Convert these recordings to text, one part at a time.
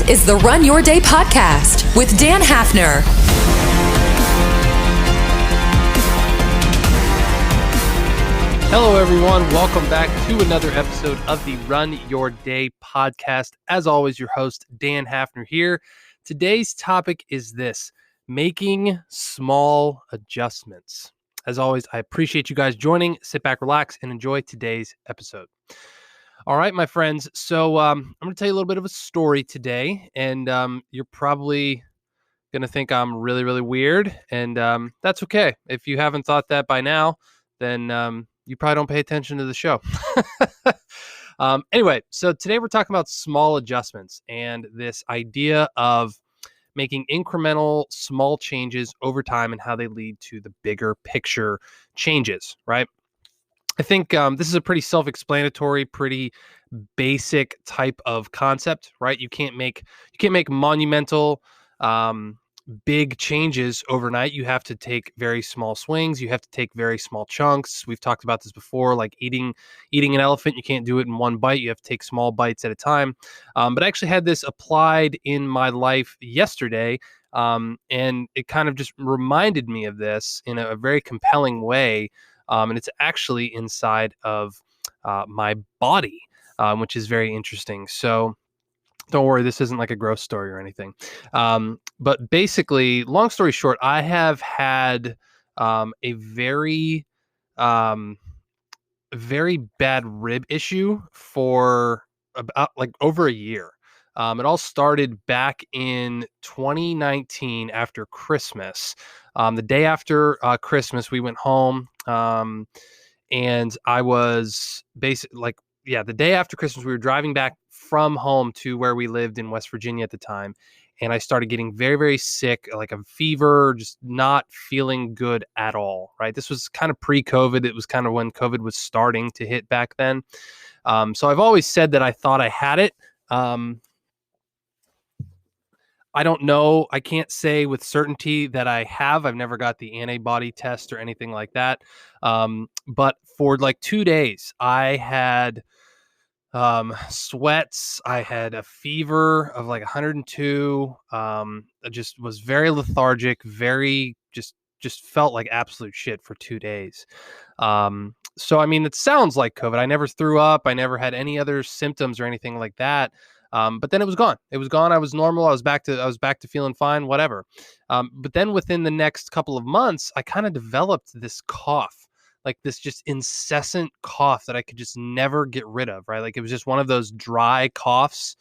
is the Run Your Day podcast with Dan Hafner. Hello, everyone. Welcome back to another episode of the Run Your Day podcast. As always, your host, Dan Hafner here. Today's topic is this: making small adjustments. As always, I appreciate you guys joining. Sit back, relax, and enjoy today's episode. All right, my friends. So I'm going to tell you a little bit of a story today, and you're probably going to think I'm really, really weird, and that's okay. If you haven't thought that by now, then you probably don't pay attention to the show. Anyway, so today we're talking about small adjustments and this idea of making incremental small changes over time and how they lead to the bigger picture changes, right? I think this is a pretty self-explanatory, pretty basic type of concept, right? You can't make monumental big changes overnight. You have to take very small swings. You have to take very small chunks. We've talked about this before, like eating an elephant. You can't do it in one bite. You have to take small bites at a time. But I actually had this applied in my life yesterday, and it kind of just reminded me of this in a very compelling way. And it's actually inside of my body, which is very interesting. So don't worry, this isn't like a gross story or anything. But basically, long story short, I have had a very, very bad rib issue for about like over a year. It all started back in 2019 after Christmas. The day after Christmas, we went home, and I was basically the day after Christmas, we were driving back from home to where we lived in West Virginia at the time. And I started getting very, very sick, like a fever, just not feeling good at all, right? This was kind of pre-COVID. It was kind of when COVID was starting to hit back then. So I've always said that I thought I had it. I don't know. I can't say with certainty that I have. I've never got the antibody test or anything like that. But for like 2 days, I had sweats. I had a fever of like 102. I just was very lethargic, very just felt like absolute shit for 2 days. So I mean, it sounds like COVID. I never threw up. I never had any other symptoms or anything like that. But then it was gone. It was gone. I was normal. I was back to feeling fine, whatever. But then within the next couple of months, I kind of developed this cough, like this just incessant cough that I could just never get rid of, right? Like it was just one of those dry coughs.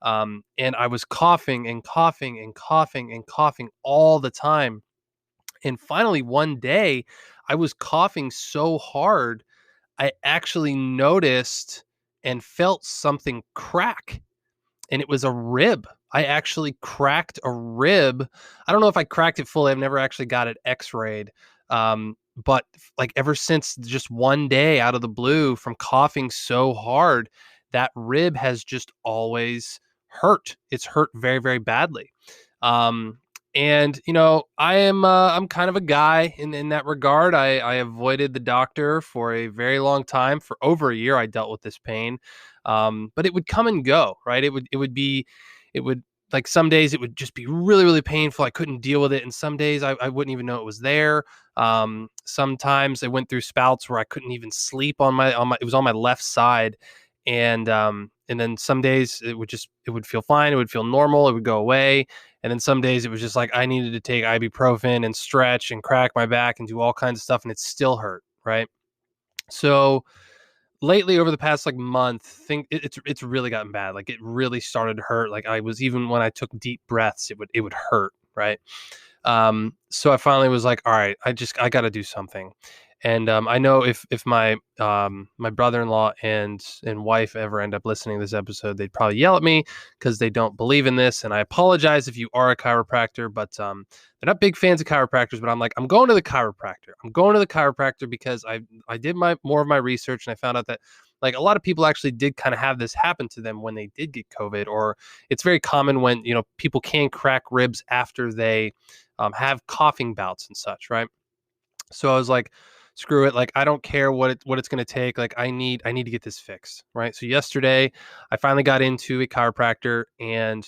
And I was coughing and coughing and coughing and coughing all the time. And finally, one day, I was coughing so hard, I actually noticed and felt something crack. And it was a rib. I actually cracked a rib. I don't know if I cracked it fully. I've never actually got it x-rayed. But like ever since just one day out of the blue from coughing so hard, that rib has just always hurt. It's hurt very, very badly. And you know, I'm kind of a guy in that regard. I avoided the doctor for a very long time. For over a year, I dealt with this pain. But it would come and go, right? It would like some days it would just be really, really painful. I couldn't deal with it. And some days I wouldn't even know it was there. Sometimes I went through spouts where I couldn't even sleep it was on my left side. And then some days it would feel fine. It would feel normal. It would go away. And then some days it was just like I needed to take ibuprofen and stretch and crack my back and do all kinds of stuff. And it still hurt, right? So lately, over the past like month, it's really gotten bad. Like it really started to hurt. Like even when I took deep breaths, it would hurt, right? So I finally was like, all right, I got to do something. And I know if my my brother-in-law and wife ever end up listening to this episode, they'd probably yell at me because they don't believe in this. And I apologize if you are a chiropractor, but they're not big fans of chiropractors. But I'm like, I'm going to the chiropractor. I'm going to the chiropractor because I did more of my research and I found out that like a lot of people actually did kind of have this happen to them when they did get COVID, or it's very common when people can crack ribs after they have coughing bouts and such, right? So I was like, screw it. Like, I don't care what it's going to take. Like, I need to get this fixed. Right. So yesterday I finally got into a chiropractor, and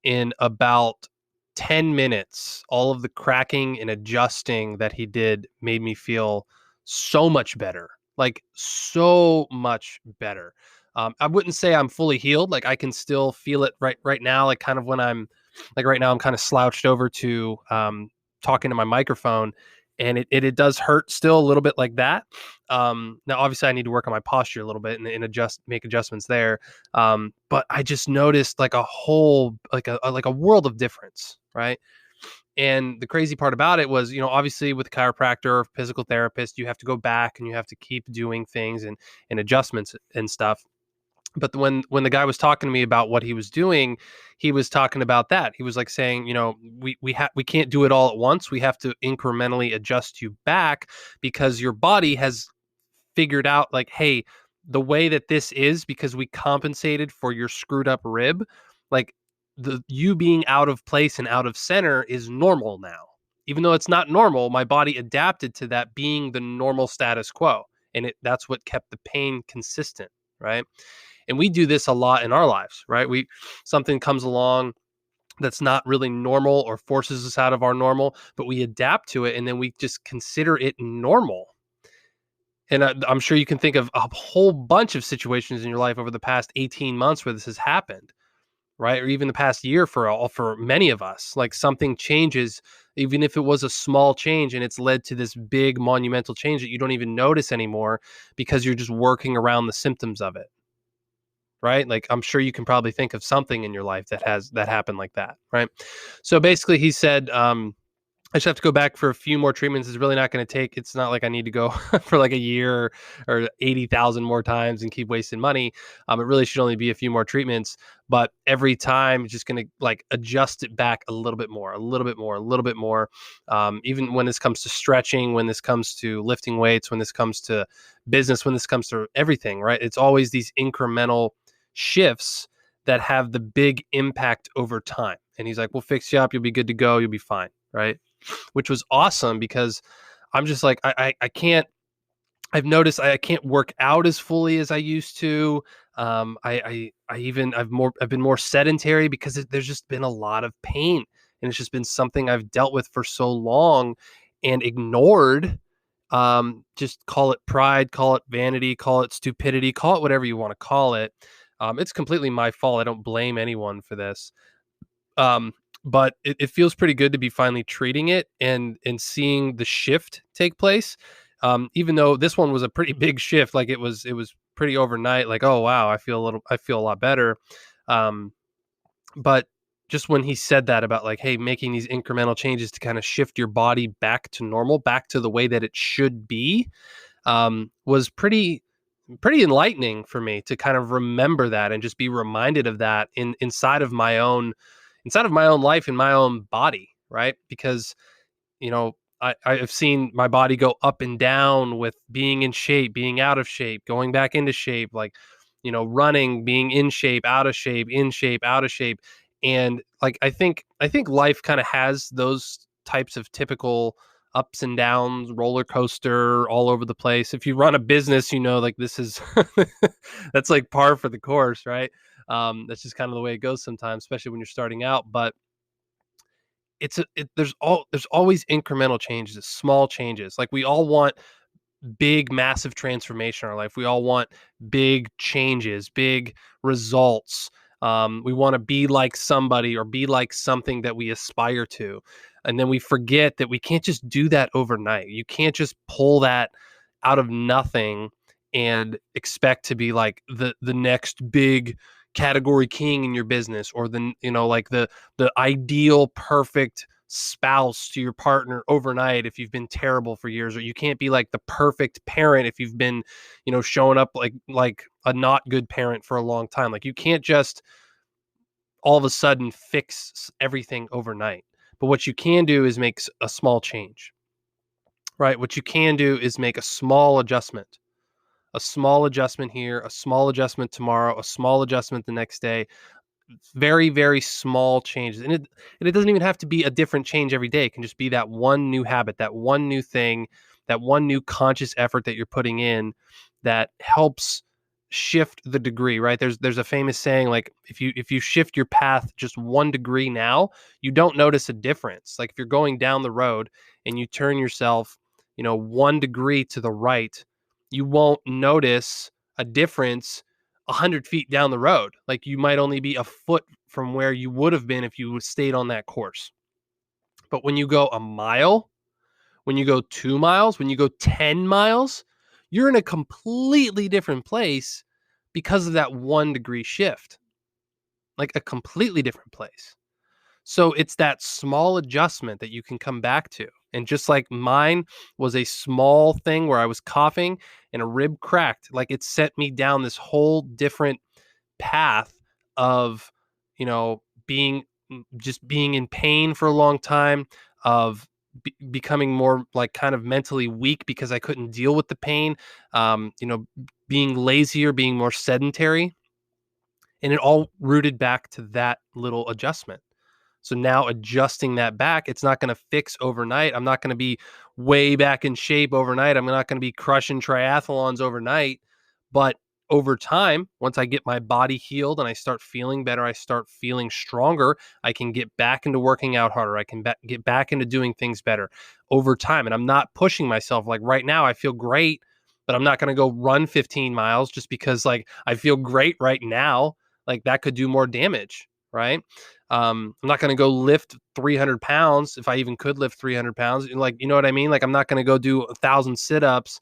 in about 10 minutes, all of the cracking and adjusting that he did made me feel so much better, like so much better. I wouldn't say I'm fully healed. Like I can still feel it right now. Like kind of when I'm like right now, I'm kind of slouched over to talking to my microphone, and it does hurt still a little bit like that. Now, obviously, I need to work on my posture a little bit and make adjustments there. But I just noticed like a whole like a world of difference, right? And the crazy part about it was, obviously with a chiropractor or physical therapist, you have to go back and you have to keep doing things and adjustments and stuff. But when the guy was talking to me about what he was doing, he was talking about that. He was like saying, we can't do it all at once. We have to incrementally adjust you back because your body has figured out like, hey, the way that this is because we compensated for your screwed up rib, like the you being out of place and out of center is normal now. Even though it's not normal, my body adapted to that being the normal status quo. And that's what kept the pain consistent, right? And we do this a lot in our lives, right? Something comes along that's not really normal or forces us out of our normal, but we adapt to it and then we just consider it normal. And I'm sure you can think of a whole bunch of situations in your life over the past 18 months where this has happened, right? Or even the past year for many of us. Like something changes, even if it was a small change, and it's led to this big monumental change that you don't even notice anymore because you're just working around the symptoms of it, right? Like I'm sure you can probably think of something in your life that happened like that, right? So basically, he said, I just have to go back for a few more treatments. It's really not going to take. It's not like I need to go for like a year or 80,000 more times and keep wasting money. It really should only be a few more treatments, but every time just going to like adjust it back a little bit more, a little bit more, a little bit more. Even when this comes to stretching, when this comes to lifting weights, when this comes to business, when this comes to everything, right? It's always these incremental shifts that have the big impact over time. And he's like, we'll fix you up. You'll be good to go. You'll be fine. Right. Which was awesome because I'm just like, I can't, I've noticed I can't work out as fully as I used to. I've been more sedentary because there's just been a lot of pain and it's just been something I've dealt with for so long and ignored. Just call it pride, call it vanity, call it stupidity, call it whatever you want to call it. It's completely my fault. I don't blame anyone for this. Um, but it feels pretty good to be finally treating it and seeing the shift take place. Even though this one was a pretty big shift, like it was pretty overnight. Like, oh wow, I feel a lot better. Um, but just when he said that about like, hey, making these incremental changes to kind of shift your body back to normal, back to the way that it should be, was pretty enlightening for me to kind of remember that and just be reminded of that inside of my own life in my own body, right? Because I've seen my body go up and down with being in shape, being out of shape, going back into shape, like running, being in shape, out of shape, in shape, out of shape. And like I think life kind of has those types of typical ups and downs, roller coaster all over the place. If you run a business, like this is that's like par for the course, right? That's just kind of the way it goes sometimes, especially when you're starting out. But there's always incremental changes, small changes. Like we all want big, massive transformation in our life. We all want big changes, big results. We want to be like somebody or be like something that we aspire to. And then we forget that we can't just do that overnight. You can't just pull that out of nothing and expect to be like the next big category king in your business or like the ideal perfect spouse to your partner overnight if you've been terrible for years, or you can't be like the perfect parent if you've been showing up like a not good parent for a long time. Like you can't just all of a sudden fix everything overnight, but what you can do is make a small change, right? What you can do is make a small adjustment here, a small adjustment tomorrow, a small adjustment the next day. Very, very small changes. And it doesn't even have to be a different change every day. It can just be that one new habit, that one new thing, that one new conscious effort that you're putting in that helps shift the degree, right? There's a famous saying, like, if you shift your path just 1 degree now, you don't notice a difference. Like if you're going down the road and you turn yourself, 1 degree to the right, you won't notice a difference 100 feet down the road. Like you might only be a foot from where you would have been if you stayed on that course. But when you go a mile, when you go 2 miles, when you go 10 miles, you're in a completely different place because of that 1 degree shift, like a completely different place. So it's that small adjustment that you can come back to. And just like mine was a small thing where I was coughing and a rib cracked, like it set me down this whole different path of, being just being in pain for a long time, of becoming more like kind of mentally weak because I couldn't deal with the pain, being lazier, being more sedentary. And it all rooted back to that little adjustment. So now adjusting that back, it's not going to fix overnight. I'm not going to be way back in shape overnight. I'm not going to be crushing triathlons overnight. But over time, once I get my body healed and I start feeling better, I start feeling stronger, I can get back into working out harder. I can get back into doing things better over time. And I'm not pushing myself. Like right now, I feel great, but I'm not going to go run 15 miles just because like I feel great right now. Like that could do more damage, right? I'm not going to go lift 300 pounds if I even could lift 300 pounds. Like, you know what I mean? Like, I'm not going to go do 1,000 sit-ups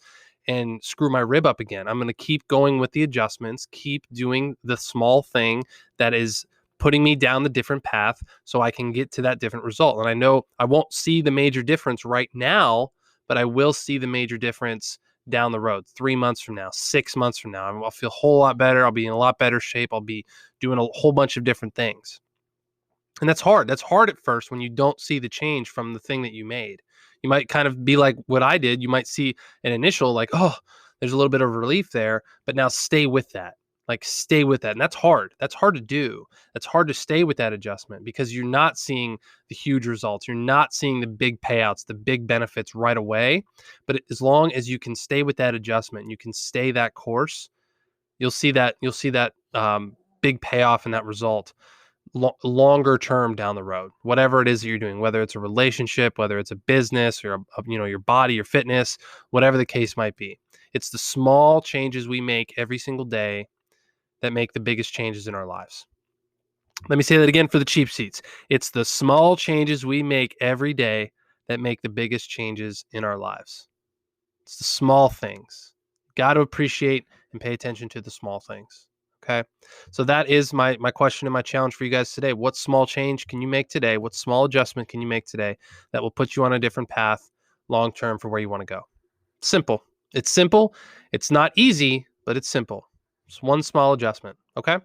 and screw my rib up again. I'm going to keep going with the adjustments, keep doing the small thing that is putting me down the different path so I can get to that different result. And I know I won't see the major difference right now, but I will see the major difference down the road, 3 months from now, 6 months from now. I'll feel a whole lot better. I'll be in a lot better shape. I'll be doing a whole bunch of different things. And that's hard. That's hard at first when you don't see the change from the thing that you made. You might kind of be like what I did. You might see an initial like, oh, there's a little bit of relief there, but now stay with that. Like stay with that. And that's hard. That's hard to do. That's hard to stay with that adjustment because you're not seeing the huge results. You're not seeing the big payouts, the big benefits right away. But as long as you can stay with that adjustment, you can stay that course, you'll see that big payoff and that result longer term down the road, whatever it is that you're doing, whether it's a relationship, whether it's a business or your body, your fitness, whatever the case might be. It's the small changes we make every single day that make the biggest changes in our lives. Let me say that again for the cheap seats. It's the small changes we make every day that make the biggest changes in our lives. It's the small things. Got to appreciate and pay attention to the small things. Okay. So that is my question and my challenge for you guys today. What small change can you make today? What small adjustment can you make today that will put you on a different path long term for where you want to go? Simple. It's simple. It's not easy, but it's simple. It's one small adjustment. Okay.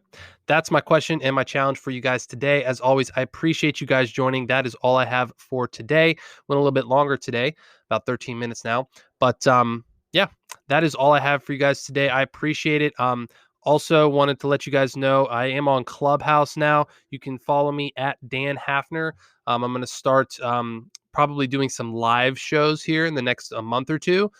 That's my question and my challenge for you guys today. As always, I appreciate you guys joining. That is all I have for today. Went a little bit longer today, about 13 minutes now. But yeah, that is all I have for you guys today. I appreciate it. Also wanted to let you guys know I am on Clubhouse now. You can follow me at Dan Hafner. I'm going to start probably doing some live shows here in the next month or two.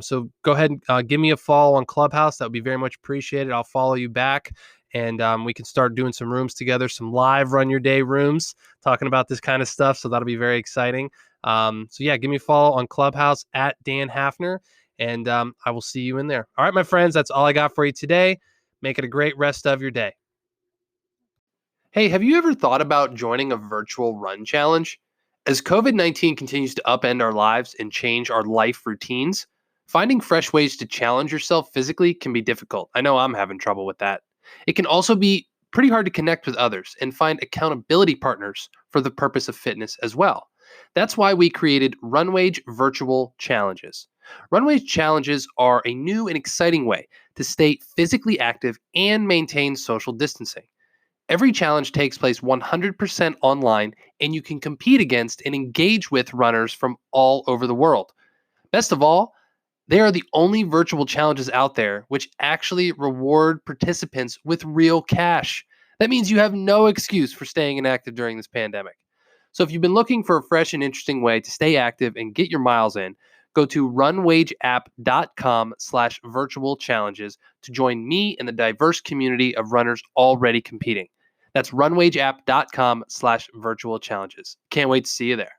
So go ahead and give me a follow on Clubhouse. That would be very much appreciated. I'll follow you back. And we can start doing some rooms together, some live Run Your Day rooms, talking about this kind of stuff. So that'll be very exciting. So yeah, give me a follow on Clubhouse at Dan Hafner. And I will see you in there. All right, my friends, that's all I got for you today. Make it a great rest of your day. Hey, have you ever thought about joining a virtual run challenge? As COVID-19 continues to upend our lives and change our life routines, finding fresh ways to challenge yourself physically can be difficult. I know I'm having trouble with that. It can also be pretty hard to connect with others and find accountability partners for the purpose of fitness as well. That's why we created Runwage Virtual Challenges. Runwage Challenges are a new and exciting way to stay physically active and maintain social distancing. Every challenge takes place 100% online, and you can compete against and engage with runners from all over the world. Best of all, they are the only virtual challenges out there which actually reward participants with real cash. That means you have no excuse for staying inactive during this pandemic. So if you've been looking for a fresh and interesting way to stay active and get your miles in, Go to runwageapp.com/virtual challenges to join me and the diverse community of runners already competing. That's runwageapp.com/virtual challenges. Can't wait to see you there.